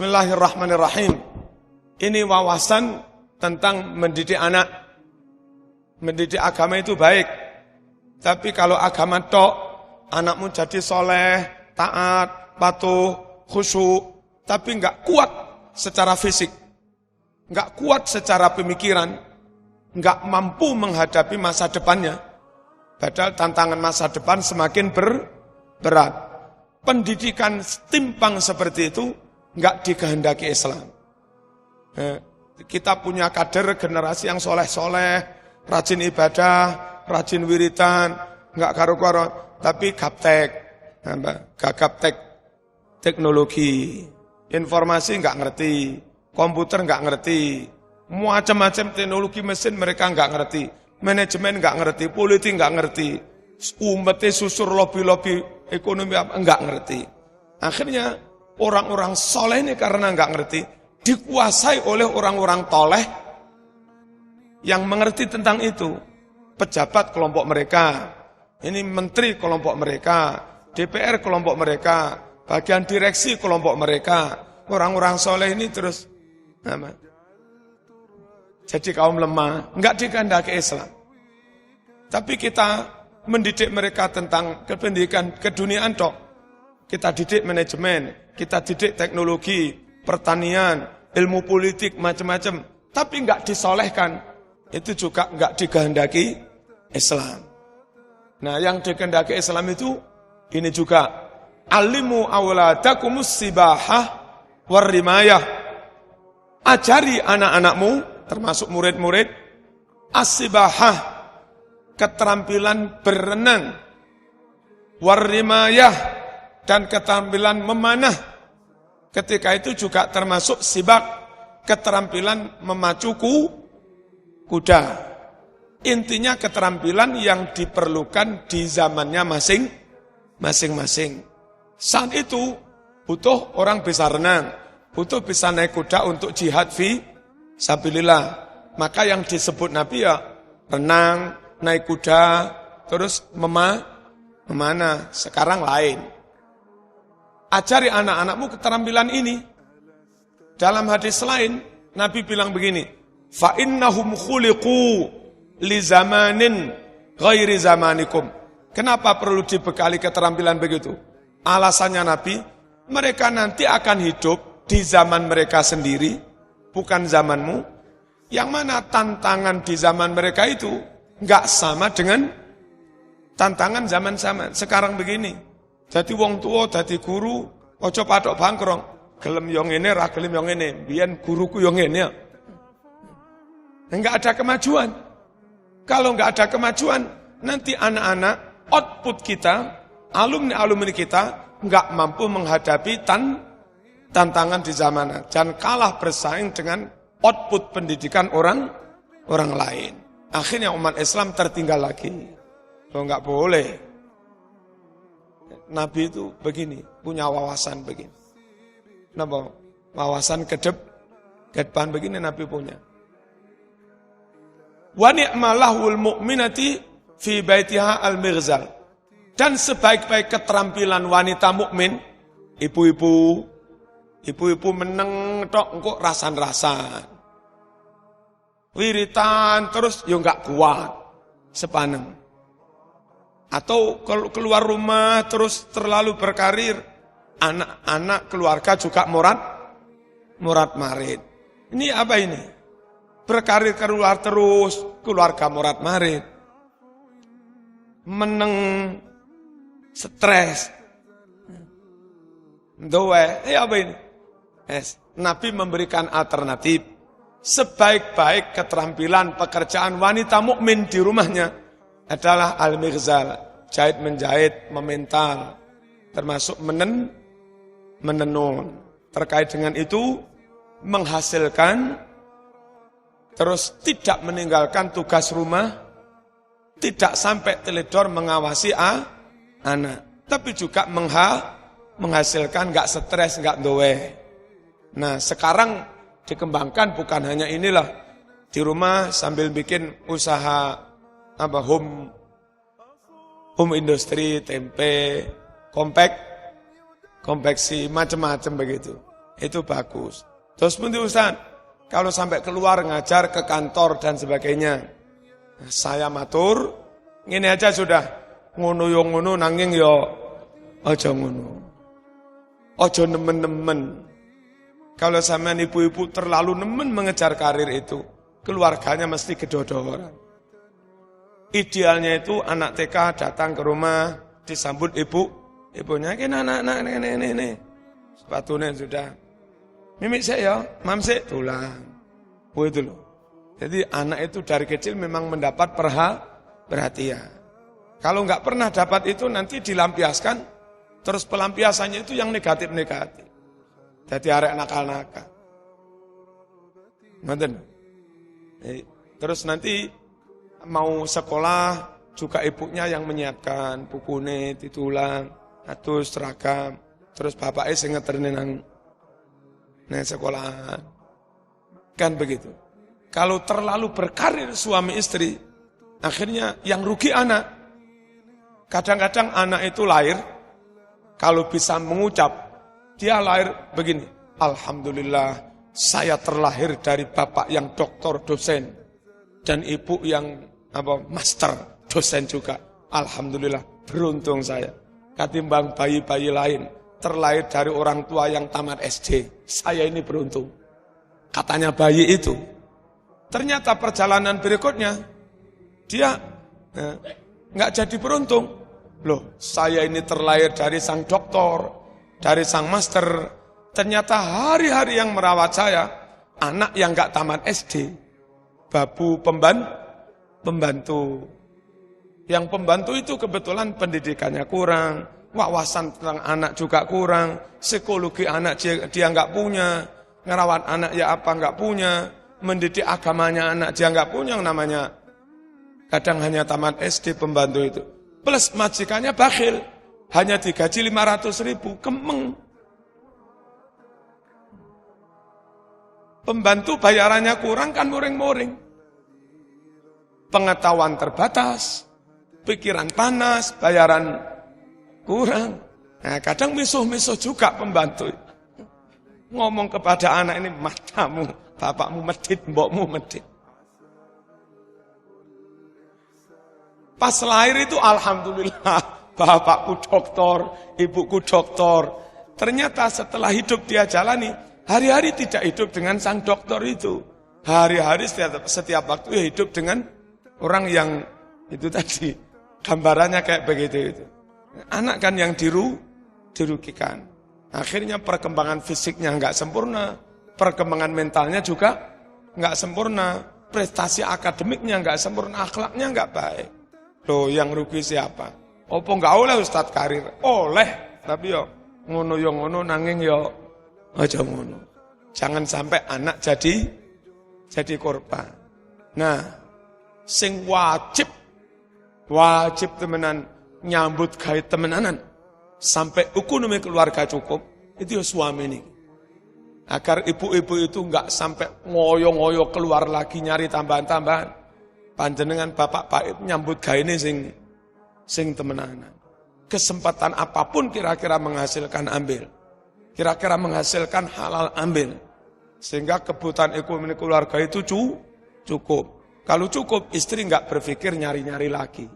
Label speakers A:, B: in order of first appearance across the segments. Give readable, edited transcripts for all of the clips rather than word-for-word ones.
A: Bismillahirrahmanirrahim. Ini wawasan tentang mendidik anak. Mendidik agama itu baik. Tapi kalau agama tok, anakmu jadi soleh, taat, patuh, khusyuk, tapi enggak kuat secara fisik, enggak kuat secara pemikiran, enggak mampu menghadapi masa depannya. Padahal tantangan masa depan semakin berat. Pendidikan timpang seperti itu enggak dikehendaki Islam. Kita punya kader generasi yang soleh-soleh, rajin ibadah, rajin wiritan, enggak karo-karo, tapi gaptek teknologi, informasi enggak ngerti, komputer enggak ngerti, macam-macam teknologi mesin mereka enggak ngerti, manajemen enggak ngerti, politik enggak ngerti, umatnya susur lobby-lobby ekonomi enggak ngerti. Akhirnya orang-orang soleh ini karena enggak ngerti, dikuasai oleh orang-orang toleh yang mengerti tentang itu. Pejabat kelompok mereka, ini menteri kelompok mereka, DPR kelompok mereka, bagian direksi kelompok mereka. Orang-orang soleh ini terus jadi kaum lemah, enggak dikehendaki Islam. Tapi kita mendidik mereka tentang pendidikan keduniaan tok. Kita didik manajemen, kita didik teknologi, pertanian, ilmu politik, macam-macam. Tapi enggak disolehkan, itu juga enggak dikehendaki Islam. Nah, yang dikehendaki Islam itu, ini juga. Alimu awladakumus sibahah warrimayah. Ajari anak-anakmu, termasuk murid-murid, as-sibahah, keterampilan berenang, warrimayah, dan keterampilan memanah. Ketika itu juga termasuk sibak, keterampilan memacu kuda. Intinya keterampilan yang diperlukan di zamannya masing-masing. Saat itu butuh orang bisa renang, butuh bisa naik kuda untuk jihad fi sabilillah. Maka yang disebut Nabi ya renang, naik kuda, terus memanah. Sekarang lain. Ajari anak-anakmu keterampilan ini. Dalam hadis lain, Nabi bilang begini, فَإِنَّهُمْ خُلِقُوا لِزَمَانٍ غَيْرِ زَمَانِكُمْ. Kenapa perlu dibekali keterampilan begitu? Alasannya Nabi, mereka nanti akan hidup di zaman mereka sendiri, bukan zamanmu. Yang mana tantangan di zaman mereka itu enggak sama dengan tantangan zaman sekarang begini. Jadi wong tua, jadi guru, ojo patok bangkrong. Gelem yang ini, ra gelem yang ini. Biyen guruku yang ini. Enggak ada kemajuan. Kalau enggak ada kemajuan, nanti anak-anak, output kita, alumni-alumni kita, enggak mampu menghadapi tantangan di zaman. Dan kalah bersaing dengan output pendidikan orang lain. Akhirnya umat Islam tertinggal lagi. Loh, enggak boleh. Nabi itu begini, punya wawasan begini. Kenapa? Wawasan ke depan begini Nabi punya. Wa ni'malahul mu'minati fi baitiha al-mighzal. Dan sebaik-baik keterampilan wanita mukmin, ibu-ibu meneng tok engko rasan-rasan. Wiritan terus yo enggak kuat sepanem. Atau kalau keluar rumah terus terlalu berkarir, anak-anak keluarga juga murad marid. Ini apa ini? Berkarir keluar terus, keluarga murad marid. Meneng, stres. Doe, apa ini? Nabi memberikan alternatif. Sebaik-baik keterampilan pekerjaan wanita mukmin di rumahnya adalah al-mighzal, jahit menjahit, memental, termasuk menenun. Terkait dengan itu, menghasilkan, terus tidak meninggalkan tugas rumah, tidak sampai teledor mengawasi anak, tapi juga menghasilkan, nggak stres, nggak doe. Nah, sekarang dikembangkan bukan hanya inilah, di rumah sambil bikin usaha home industri, tempe, konveksi, macam-macam begitu. Itu bagus. Terus pundi Ustaz, kalau sampai keluar ngajar ke kantor dan sebagainya. Saya matur, ngene aja sudah. Ngono yo ngono nanging yo aja ngono. Aja nemen-nemen. Kalau sampean ibu-ibu terlalu nemen mengejar karir itu, keluarganya mesti kedodoran. Idealnya itu anak TK datang ke rumah, disambut ibunya, "Ki anak-anak ini. Sepatunya sudah. Mimik saya, mam saya tulang." Itu loh. Jadi anak itu dari kecil memang mendapat perhatian. Kalau nggak pernah dapat itu nanti dilampiaskan, terus pelampiasannya itu yang negatif-negatif. Jadi arek nakal-nakal. Ngoten. Terus nanti mau sekolah juga ibunya yang menyiapkan bukune, titulang, atus seragam, terus bapaknya sing ngeterni nang sekolah. Kan begitu. Kalau terlalu berkarir suami istri, akhirnya yang rugi anak. Kadang-kadang anak itu lahir, kalau bisa mengucap, dia lahir begini, "Alhamdulillah, saya terlahir dari bapak yang doktor dosen, dan ibu yang master dosen juga. Alhamdulillah, beruntung saya. Ketimbang bayi-bayi lain, terlahir dari orang tua yang tamat SD. Saya ini beruntung." Katanya bayi itu. Ternyata perjalanan berikutnya, dia nggak jadi beruntung. Loh, saya ini terlahir dari sang doktor, dari sang master. Ternyata hari-hari yang merawat saya, anak yang nggak tamat SD. Babu pembantu. Yang pembantu itu kebetulan pendidikannya kurang, wawasan tentang anak juga kurang, psikologi anak dia nggak punya, ngerawat anak ya apa nggak punya, mendidik agamanya anak dia nggak punya, namanya kadang hanya tamat SD pembantu itu. Plus majikannya bakhil, hanya digaji 500.000, kemeng. Pembantu bayarannya kurang kan muring-muring. Pengetahuan terbatas, pikiran panas, bayaran kurang. Nah, kadang misuh-misuh juga pembantu. Ngomong kepada anak ini, "Matamu, bapakmu medit, mbokmu medit." Pas lahir itu alhamdulillah, bapakku doktor, ibuku doktor. Ternyata setelah hidup dia jalani, hari-hari tidak hidup dengan sang doktor itu. Hari-hari setiap waktu ya hidup dengan orang yang itu tadi, gambarannya kayak begitu itu. Anak kan yang dirugikan. Akhirnya perkembangan fisiknya nggak sempurna, perkembangan mentalnya juga nggak sempurna, prestasi akademiknya nggak sempurna, akhlaknya nggak baik. Loh, yang rugi siapa? Opo nggak oleh Ustadz karir? Oleh, tapi yo ngono nanging yo aja ngono. Jangan sampai anak jadi korban. Nah, sing wajib temenan nyambut gawe temenanan sampai ekonomi keluarga cukup itu ya suami ini. Agar ibu-ibu itu enggak sampai ngoyo-ngoyo keluar lagi nyari tambahan-tambahan. Panjenengan bapak nyambut gawe ini sing temenanan. Kesempatan apapun kira-kira menghasilkan ambil. Kira-kira menghasilkan halal ambil. Sehingga kebutuhan ekonomi keluarga itu cukup. Kalau cukup, istri nggak berpikir nyari-nyari lagi.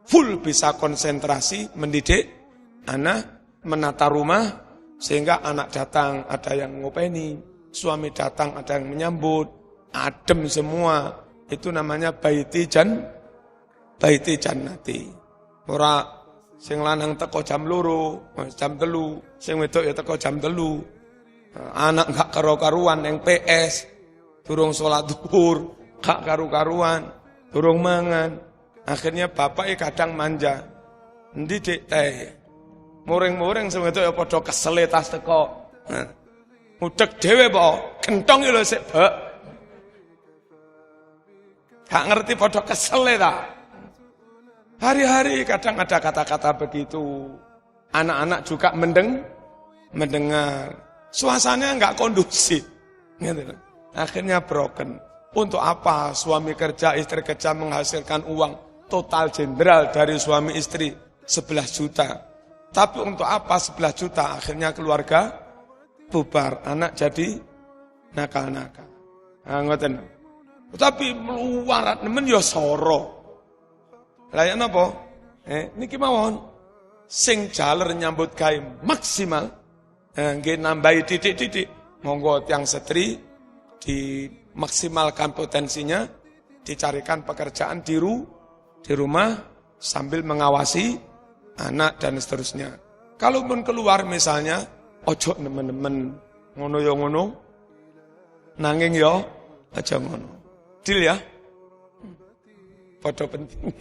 A: Full bisa konsentrasi mendidik anak, menata rumah, sehingga anak datang ada yang ngopeni, suami datang ada yang menyambut, adem semua. Itu namanya baiti jannati. Ora sing lanang teko jam 2, jam 3, sing wedok ya teko jam 3. Anak gak karo-karuan yang PS, durung sholat zuhur, gak karu-karuan, durung mangan. Akhirnya bapak kadang manja. Endi Dik teh? Muring-muring sing wedok ya padha kesele tas teko. Udeg dhewe po, gentong lho sik, Bek. Gak ngerti padha kesele ta. Hari-hari kadang ada kata-kata begitu. Anak-anak juga mendengar. Suasananya enggak kondusif. Gitu. Akhirnya broken. Untuk apa suami kerja, istri kerja menghasilkan uang total jenderal dari suami istri 11 juta. Tapi untuk apa 11 juta? Akhirnya keluarga bubar, anak jadi nakal-nakal. Nah, ngoten. Tapi meluarat nemen ya soro. Lah ya napa? Niki mawon sing jaler nyambut gawe maksimal. Nggih nambahi titik-titik. Monggo tiyang setri dimaksimalkan potensinya, dicarikan pekerjaan di rumah sambil mengawasi anak dan seterusnya. Kalaupun keluar misalnya, ojo nemen-nemen ngono ya ngono, nanging ya aja ngono. Deal ya? Podo penting.